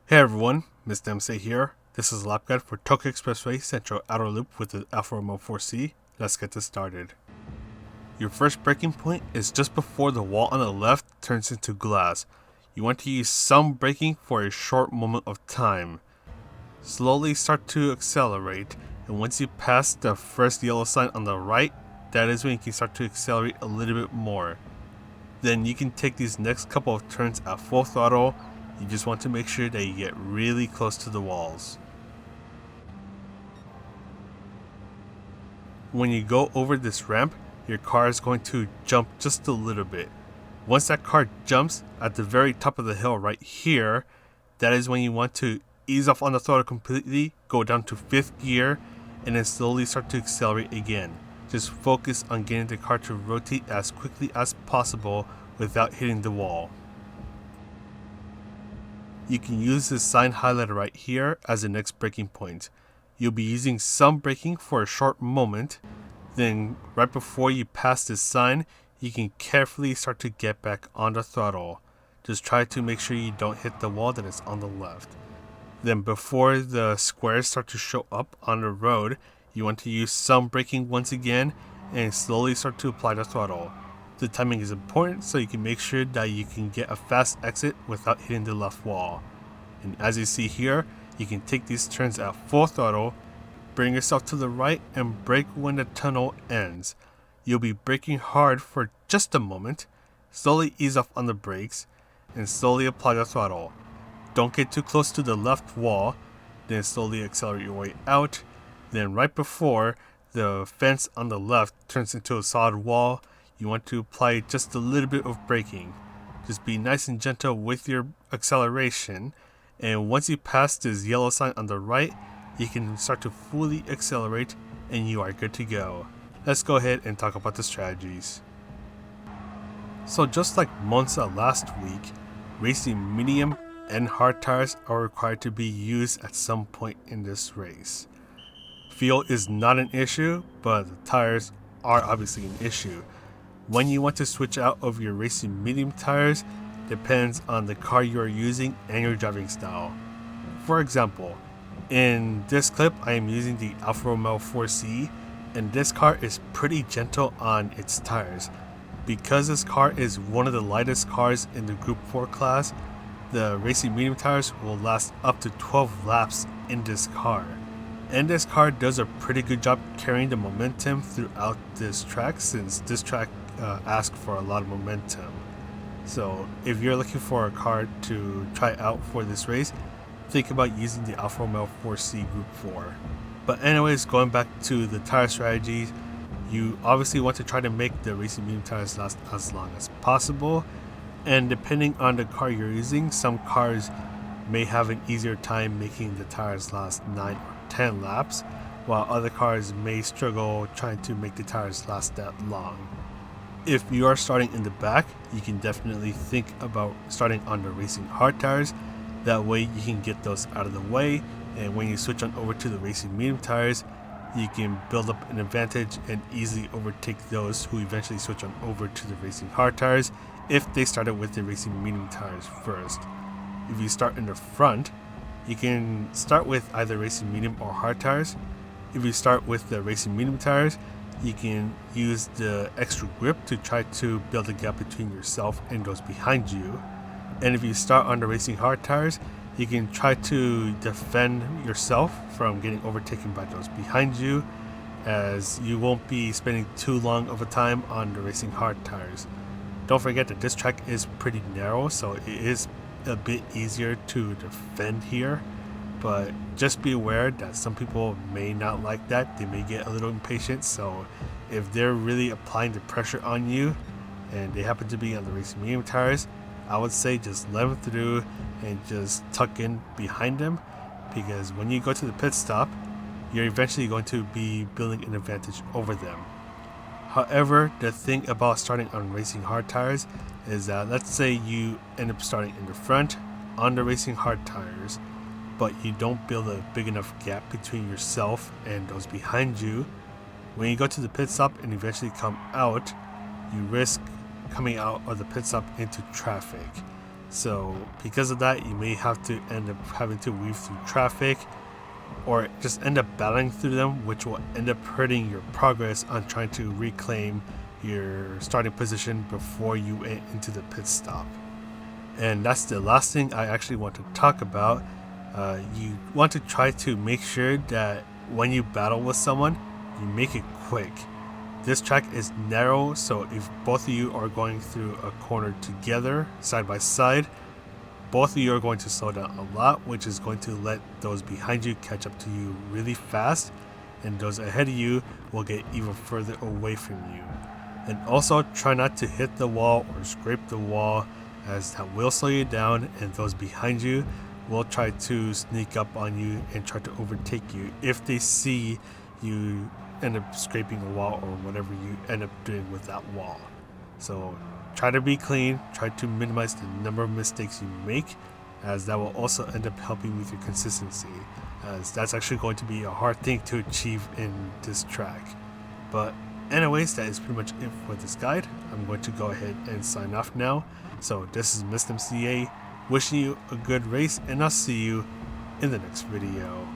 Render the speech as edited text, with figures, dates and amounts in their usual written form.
Hey everyone, Mr. Dempsey here. This is a lap guide for Tokyo Expressway Central Outer Loop with the Alfa Romeo 4C. Let's get this started. Your first braking point is just before the wall on the left turns into glass. You want to use some braking for a short moment of time. Slowly start to accelerate, and once you pass the first yellow sign on the right, that is when you can start to accelerate a little bit more. Then you can take these next couple of turns at full throttle. You just want to make sure that you get really close to the walls. When you go over this ramp, your car is going to jump just a little bit. Once that car jumps at the very top of the hill right here, that is when you want to ease off on the throttle completely, go down to 5th gear, and then slowly start to accelerate again. Just focus on getting the car to rotate as quickly as possible without hitting the wall. You can use this sign highlighted right here as the next braking point. You'll be using some braking for a short moment, then right before you pass this sign, you can carefully start to get back on the throttle. Just try to make sure you don't hit the wall that is on the left. Then before the squares start to show up on the road, you want to use some braking once again and slowly start to apply the throttle. The timing is important so you can make sure that you can get a fast exit without hitting the left wall. And as you see here, you can take these turns at full throttle, bring yourself to the right and brake when the tunnel ends. You'll be braking hard for just a moment, slowly ease off on the brakes, and slowly apply the throttle. Don't get too close to the left wall, then slowly accelerate your way out. Then right before the fence on the left turns into a solid wall, you want to apply just a little bit of braking. Just be nice and gentle with your acceleration, and once you pass this yellow sign on the right, you can start to fully accelerate and you are good to go. Let's go ahead and talk about the strategies. So just like Monza last week, racing medium and hard tires are required to be used at some point in this race. Fuel is not an issue, but the tires are obviously an issue. When you want to switch out of your racing medium tires depends on the car you are using and your driving style. For example, in this clip I am using the Alfa Romeo 4C, and this car is pretty gentle on its tires. Because this car is one of the lightest cars in the Gr.4 class, the racing medium tires will last up to 12 laps in this car. And this car does a pretty good job carrying the momentum throughout this track, since this track asks for a lot of momentum. So if you're looking for a car to try out for this race, think about using the Alfa Romeo 4C Gr.4. But anyways, going back to the tire strategies, you obviously want to try to make the racing medium tires last as long as possible. And depending on the car you're using, some cars may have an easier time making the tires last 9 or 10 laps, while other cars may struggle trying to make the tires last that long. If you are starting in the back, you can definitely think about starting on the racing hard tires. That way you can get those out of the way, and when you switch on over to the racing medium tires, you can build up an advantage and easily overtake those who eventually switch on over to the racing hard tires if they started with the racing medium tires first. If you start in the front, you can start with either racing medium or hard tires. If you start with the racing medium tires, you can use the extra grip to try to build a gap between yourself and those behind you. And if you start on the racing hard tires, you can try to defend yourself from getting overtaken by those behind you, as you won't be spending too long of a time on the racing hard tires. Don't forget that this track is pretty narrow, so it is a bit easier to defend here, but just be aware that some people may not like that. They may get a little impatient, so if they're really applying the pressure on you and they happen to be on the racing medium tires, I would say just let them through and just tuck in behind them, because when you go to the pit stop, you're eventually going to be building an advantage over them. However, the thing about starting on racing hard tires is that, let's say you end up starting in the front on the racing hard tires, but you don't build a big enough gap between yourself and those behind you. When you go to the pit stop and eventually come out, you risk coming out of the pit stop into traffic. So because of that, you may have to end up having to weave through traffic or just end up battling through them, which will end up hurting your progress on trying to reclaim your starting position before you went into the pit stop. And that's the last thing I actually want to talk about. You want to try to make sure that when you battle with someone, you make it quick. This track is narrow, so if both of you are going through a corner together, side by side, both of you are going to slow down a lot, which is going to let those behind you catch up to you really fast, and those ahead of you will get even further away from you. And also try not to hit the wall or scrape the wall, as that will slow you down, and those behind you will try to sneak up on you and try to overtake you if they see you end up scraping a wall or whatever you end up doing with that wall. So try to be clean, try to minimize the number of mistakes you make, as that will also end up helping with your consistency, as that's actually going to be a hard thing to achieve in this track. But anyways, that is pretty much it for this guide. I'm going to go ahead and sign off now. So this is Mr. MCA wishing you a good race, and I'll see you in the next video.